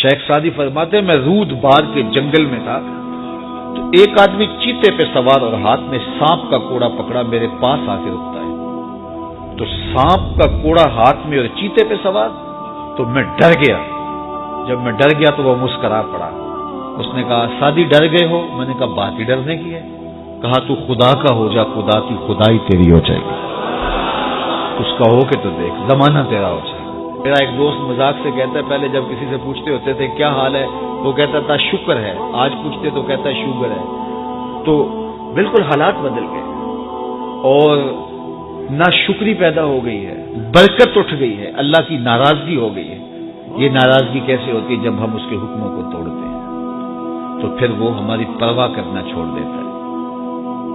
شیخ Saadi فرماتے ہیں میں رود بار کے جنگل میں تھا تو ایک آدمی چیتے پہ سوار اور ہاتھ میں سانپ کا کوڑا پکڑا میرے پاس آ کے رکتا ہے، تو سانپ کا کوڑا ہاتھ میں اور چیتے پہ سوار، تو میں ڈر گیا۔ جب میں ڈر گیا تو وہ مسکرا پڑا۔ اس نے کہا سعدی ڈر گئے ہو؟ میں نے کہا بات ہی ڈرنے کی ہے۔ کہا تو خدا کا ہو جا، خدا کی خدائی تیری ہو جائے گی۔ اس کا ہو کے تو دیکھ، زمانہ تیرا ہو جائے گا۔ میرا ایک دوست مذاق سے کہتا ہے پہلے جب کسی سے پوچھتے ہوتے تھے کیا حال ہے، وہ کہتا تھا شکر ہے، آج پوچھتے تو کہتا ہے شوگر ہے۔ تو بالکل حالات بدل گئے اور ناشکری پیدا ہو گئی ہے، برکت اٹھ گئی ہے، اللہ کی ناراضگی ہو گئی ہے۔ یہ ناراضگی کیسے ہوتی ہے؟ جب ہم اس کے حکموں کو توڑتے ہیں تو پھر وہ ہماری پرواہ کرنا چھوڑ دیتا ہے۔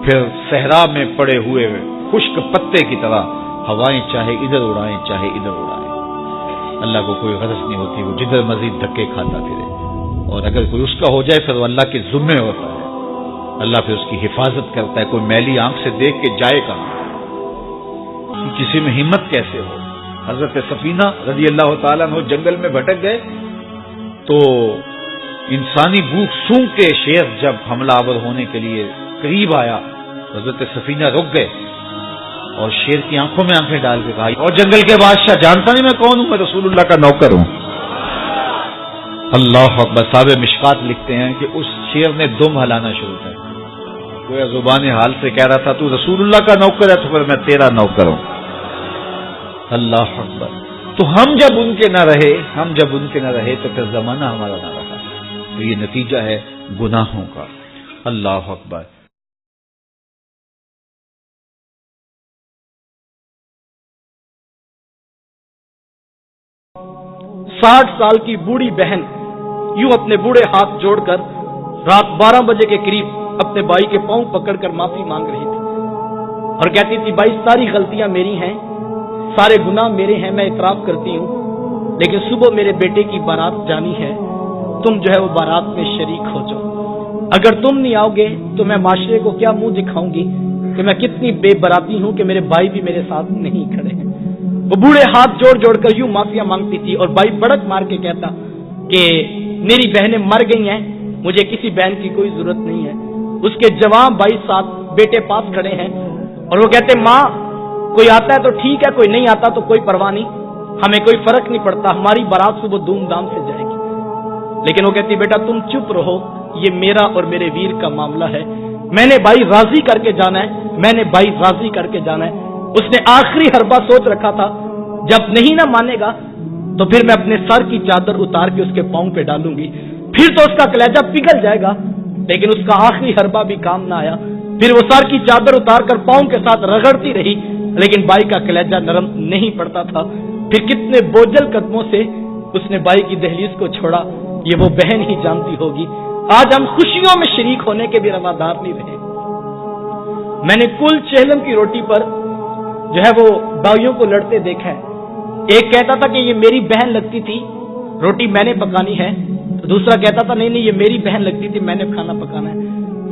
پھر صحرا میں پڑے ہوئے خشک پتے کی طرح ہوائیں چاہے ادھر اڑائیں چاہے ادھر اڑائیں، اللہ کو کوئی غرض نہیں ہوتی، وہ جدھر مزید دھکے کھاتا پھرے۔ اور اگر کوئی اس کا ہو جائے پھر وہ اللہ کے ذمے ہوتا ہے، اللہ پھر اس کی حفاظت کرتا ہے۔ کوئی میلی آنکھ سے دیکھ کے جائے کہاں؟ کسی میں ہمت کیسے ہو؟ حضرت سفینہ رضی اللہ تعالیٰ عنہ جنگل میں بھٹک گئے تو انسانی بھوک سونگ کے شیر جب حملہ آور ہونے کے لیے قریب آیا، حضرت سفینہ رک گئے اور شیر کی آنکھوں میں آنکھیں ڈال کے کہا اور جنگل کے بادشاہ جانتا نہیں میں کون ہوں؟ میں رسول اللہ کا نوکر ہوں۔ اللہ اکبر۔ صاحب مشکات لکھتے ہیں کہ اس شیر نے دم ہلانا شروع کر دیا، کوئی زبان حال سے کہہ رہا تھا تو رسول اللہ کا نوکر ہے تو پھر میں تیرا نوکر ہوں۔ اللہ اکبر۔ تو ہم جب ان کے نہ رہے تو پھر زمانہ ہمارا نہ رہا، تو یہ نتیجہ ہے گناہوں کا۔ اللہ اکبر۔ 60 سال کی بوڑھی بہن یوں اپنے بوڑھے ہاتھ جوڑ کر رات 12 بجے کے قریب اپنے بھائی کے پاؤں پکڑ کر معافی مانگ رہی تھی اور کہتی تھی بھائی ساری غلطیاں میری ہیں، سارے گناہ میرے ہیں، میں اعتراف کرتی ہوں، لیکن صبح میرے بیٹے کی بارات جانی ہے، تم جو ہے وہ بارات میں شریک ہو جاؤ، اگر تم نہیں آؤ گے تو میں معاشرے کو کیا منہ دکھاؤں گی کہ میں کتنی بے براتی ہوں کہ میرے بھائی بھی میرے ساتھ نہیں کھڑے ہیں۔ وہ بوڑھے ہاتھ جوڑ جوڑ کر یوں معافیاں مانگتی تھی اور بھائی بڑک مار کے کہتا کہ میری بہنیں مر گئی ہیں، مجھے کسی بہن کی کوئی ضرورت نہیں ہے۔ اس کے جوان بھائی ساتھ بیٹے پاس کھڑے ہیں اور وہ کہتے ماں کوئی آتا ہے تو ٹھیک ہے، کوئی نہیں آتا تو کوئی پرواہ نہیں، ہمیں کوئی فرق نہیں پڑتا، ہماری بارات صبح دھوم دھام سے جائے گی۔ لیکن وہ کہتی بیٹا تم چپ رہو، یہ میرا اور میرے ویر کا معاملہ ہے، میں نے بھائی راضی کر کے جانا ہے، میں نے بھائی راضی کر کے جانا ہے۔ اس نے آخری حربہ سوچ رکھا تھا جب نہیں نہ مانے گا تو پھر میں اپنے سر کی چادر اتار کے اس کے پاؤں پہ ڈالوں گی، پھر تو اس کا کلیجہ پگھل جائے گا۔ لیکن اس کا آخری حربہ بھی کام نہ آیا، پھر وہ سر کی چادر اتار کر پاؤں کے ساتھ رگڑتی رہی، لیکن بھائی کا کلیجہ نرم نہیں پڑتا تھا۔ پھر کتنے بوجھل قدموں سے اس نے بھائی کی دہلیز کو چھوڑا، یہ وہ بہن ہی جانتی ہوگی۔ آج ہم خوشیوں میں شریک ہونے کے بھی روادار نہیں رہے۔ میں نے کل چہلم کی روٹی پر جو ہے وہ بھائیوں کو لڑتے دیکھا ہے، ایک کہتا تھا کہ یہ میری بہن لگتی تھی، روٹی میں نے پکانی ہے، تو دوسرا کہتا تھا نہیں یہ میری بہن لگتی تھی، میں نے کھانا پکانا ہے۔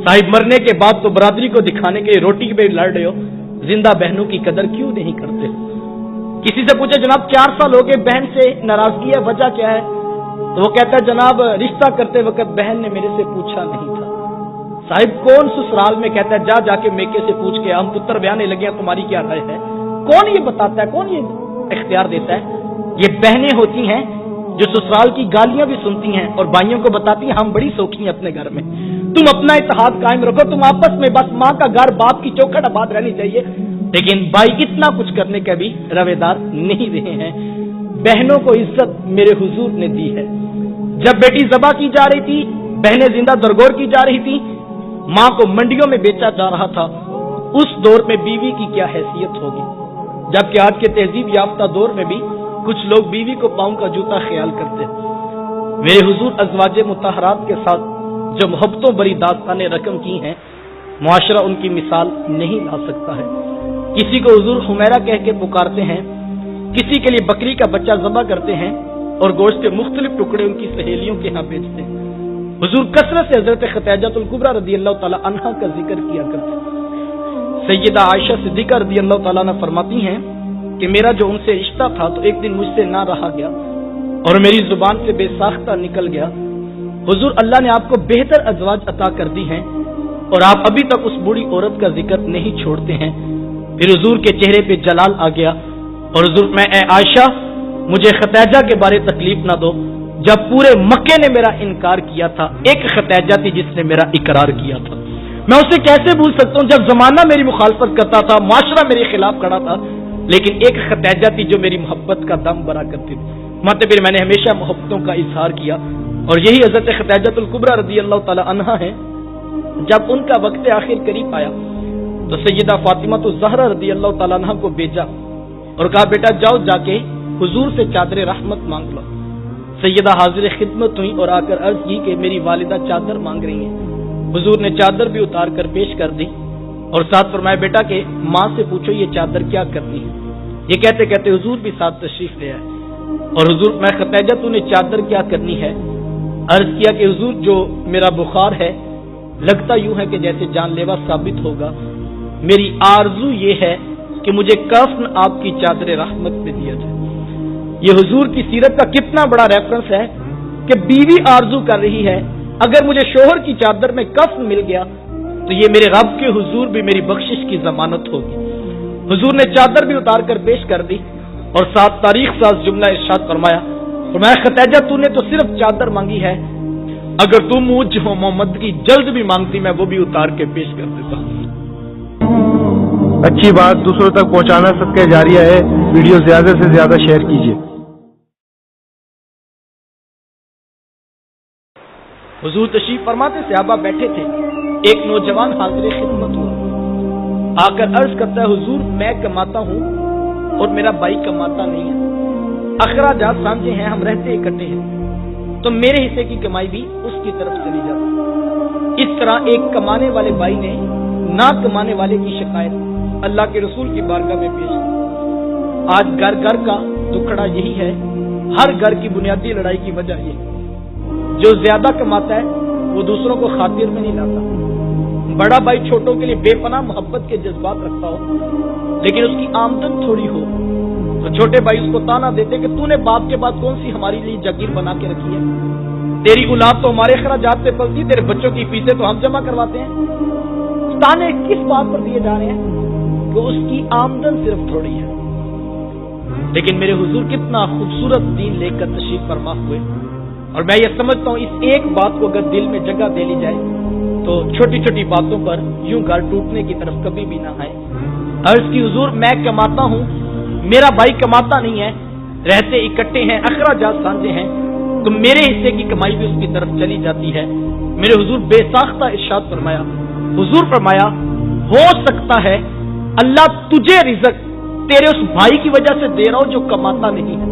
صاحب مرنے کے بعد تو برادری کو دکھانے کے روٹی پہ لڑ رہے ہو، زندہ بہنوں کی قدر کیوں نہیں کرتے ہو؟ کسی سے پوچھا جناب 4 سال ہو گئے بہن سے ناراضگی ہے، وجہ کیا ہے؟ تو وہ کہتا ہے جناب رشتہ کرتے وقت بہن نے میرے سے پوچھا نہیں تھا۔ صاحب کون سسرال میں کہتا ہے جا کے میکے سے پوچھ کے ہم پتر بیانے لگے ہیں، تمہاری کیا رائے ہے؟ کون یہ بتاتا ہے، کون یہ اختیار دیتا ہے؟ یہ بہنیں ہوتی ہیں جو سسرال کی گالیاں بھی سنتی ہیں اور بھائیوں کو بتاتی ہیں ہم بڑی سوکھی ہیں اپنے گھر میں، تم اپنا اتحاد قائم رکھو، تم آپس میں بس ماں کا گھر باپ کی چوکھٹ آباد رہنی چاہیے۔ لیکن بھائی اتنا کچھ کرنے کے بھی رویدار نہیں رہے ہیں۔ بہنوں کو عزت میرے حضور نے دی ہے۔ جب بیٹی ذبح کی جا رہی تھی، بہنیں زندہ درگور کی جا رہی تھی، ماں کو منڈیوں میں بیچا جا رہا تھا، اس دور میں بیوی کی کیا حیثیت ہوگی؟ جبکہ آج کے تہذیب یافتہ دور میں بھی کچھ لوگ بیوی کو پاؤں کا جوتا خیال کرتے ہیں۔ میرے حضور ازواج مطہرات کے ساتھ جو محبتوں بری داستانیں رقم کی ہیں، معاشرہ ان کی مثال نہیں لا سکتا ہے۔ کسی کو حضور حمیرہ کہہ کے پکارتے ہیں، کسی کے لیے بکری کا بچہ ذبح کرتے ہیں اور گوشت کے مختلف ٹکڑے ان کی سہیلیوں کے ہاں بیچتے ہیں۔ حضور کثرت سے حضرت خدیجہ الکبریٰ رضی اللہ تعالی عنہا کا ذکر کیا کرتے ہیں۔ سیدہ عائشہ صدیقہ رضی اللہ تعالیٰ عنہ فرماتی ہیں کہ میرا جو ان سے رشتہ تھا تو ایک دن مجھ سے نہ رہا گیا، اور میری زبان سے بے ساختہ نکل گیا، حضور اللہ نے آپ کو بہتر ازواج عطا کر دی ہیں اور آپ ابھی تک اس بوڑھی عورت کا ذکر نہیں چھوڑتے ہیں۔ پھر حضور کے چہرے پہ جلال آ گیا اور حضور میں اے عائشہ مجھے خدیجہ کے بارے تکلیف نہ دو، جب پورے مکے نے میرا انکار کیا تھا ایک خدیجہ تھی جس نے میرا اقرار کیا تھا، میں اسے کیسے بھول سکتا ہوں جب زمانہ میری مخالفت کرتا تھا، معاشرہ میرے خلاف کھڑا تھا، لیکن ایک خدیجہ تھی جو میری محبت کا دم بھرا کرتی تھی۔ ماتے پھر میں نے ہمیشہ محبتوں کا اظہار کیا اور یہی حضرت خدیجہ الکبریٰ رضی اللہ تعالی عنہا ہے۔ جب ان کا وقت آخر قریب آیا تو سیدہ فاطمہ الزہرا رضی اللہ تعالیٰ عنہ کو بھیجا اور کہا بیٹا جاؤ جا کے حضور سے چادر رحمت مانگ لو۔ سیدہ حاضر خدمت ہوئی اور آ کر عرض کی کہ میری والدہ چادر مانگ رہی ہیں۔ حضور نے چادر بھی اتار کر پیش کر دی اور ساتھ فرمایا بیٹا کہ ماں سے پوچھو یہ چادر کیا کرنی ہے۔ یہ کہتے کہتے حضور بھی ساتھ تشریف لے آئے اور حضور میں خدیجہ تو نے چادر کیا کرنی ہے؟ عرض کیا کہ حضور جو میرا بخار ہے لگتا یوں ہے کہ جیسے جان لیوا ثابت ہوگا، میری آرزو یہ ہے کہ مجھے کفن آپ کی چادر رحمت پہ دیا جائے۔ یہ حضور کی سیرت کا کتنا بڑا ریفرنس ہے کہ بیوی آرزو کر رہی ہے اگر مجھے شوہر کی چادر میں کفن مل گیا تو یہ میرے رب کے حضور بھی میری بخشش کی ضمانت ہوگی۔ حضور نے چادر بھی اتار کر پیش کر دی اور ساتھ تاریخ ساز جملہ ارشاد فرمایا خدیجہ تو نے تو صرف چادر مانگی ہے، اگر تم مجھ محمد کی جلد بھی مانگتی میں وہ بھی اتار کے پیش کر دیتا۔ اچھی بات دوسروں تک پہنچانا صدقہ جاریہ ہے، ویڈیو زیادہ سے زیادہ شیئر کیجیے۔ حضور تشریف فرماتے صحابہ بیٹھے تھے، ایک نوجوان حاضر خدمت ہوا، آ کر عرض کرتا ہے حضور میں کماتا ہوں اور میرا بھائی کماتا نہیں ہے، اخراجات سانجھے ہیں، ہم رہتے اکٹھے ہیں، تو میرے حصے کی کمائی بھی اس کی طرف چلی جاتی۔ اس طرح ایک کمانے والے بھائی نے نہ کمانے والے کی شکایت اللہ کے رسول کی بارگاہ میں پیش کی۔ آج گھر گھر کا دکھڑا یہی ہے، ہر گھر کی بنیادی لڑائی کی وجہ یہ جو زیادہ کماتا ہے وہ دوسروں کو خاطر میں نہیں لاتا۔ بڑا بھائی چھوٹوں کے لیے بے پناہ محبت کے جذبات رکھتا ہو لیکن اس کی آمدن تھوڑی ہو تو چھوٹے بھائی اس کو تانا دیتے کہ تو نے باپ کے بعد کون سی ہماری لیے جگیر بنا کے رکھی ہے، تیری اولاد تو ہمارے اخراجات پہ پلتی، تیرے بچوں کی فیسیں تو ہم جمع کرواتے ہیں۔ تانے کس بات پر دیے جا رہے ہیں کہ اس کی آمدن صرف تھوڑی ہے، لیکن میرے حضور کتنا خوبصورت دین لے کر تشریف فرما ہوئے، اور میں یہ سمجھتا ہوں اس ایک بات کو اگر دل میں جگہ دے لی جائے تو چھوٹی چھوٹی باتوں پر یوں گھر ٹوٹنے کی طرف کبھی بھی نہ آئے۔ عرض کی حضور میں کماتا ہوں، میرا بھائی کماتا نہیں ہے، رہتے اکٹھے ہیں، اخراجات سانجھے ہیں، تو میرے حصے کی کمائی بھی اس کی طرف چلی جاتی ہے۔ میرے حضور بے ساختہ ارشاد فرمایا، حضور فرمایا ہو سکتا ہے اللہ تجھے رزق تیرے اس بھائی کی وجہ سے دے رہا ہو جو کماتا نہیں ہے۔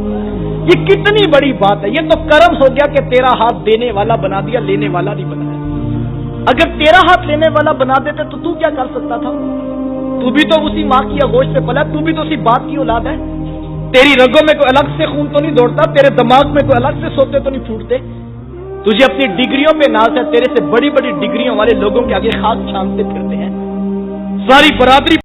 یہ کتنی بڑی بات ہے، یہ تو کرم ہو گیا کہ تیرا ہاتھ دینے والا بنا دیا، لینے والا نہیں بنایا۔ اگر تیرا ہاتھ لینے والا بنا دیتے تو کیا کر سکتا تھا؟ تو بھی تو اسی ماں کی آغوش سے پلا، تو بھی تو اسی باپ کی اولاد ہے، تیری رگوں میں کوئی الگ سے خون تو نہیں دوڑتا، تیرے دماغ میں کوئی الگ سے سوتے تو نہیں پھوٹتے، تجھے اپنی ڈگریوں پہ ناز ہے، تیرے سے بڑی بڑی ڈگریوں والے لوگوں کے آگے خاک چھانتے پھرتے ہیں، ساری برادری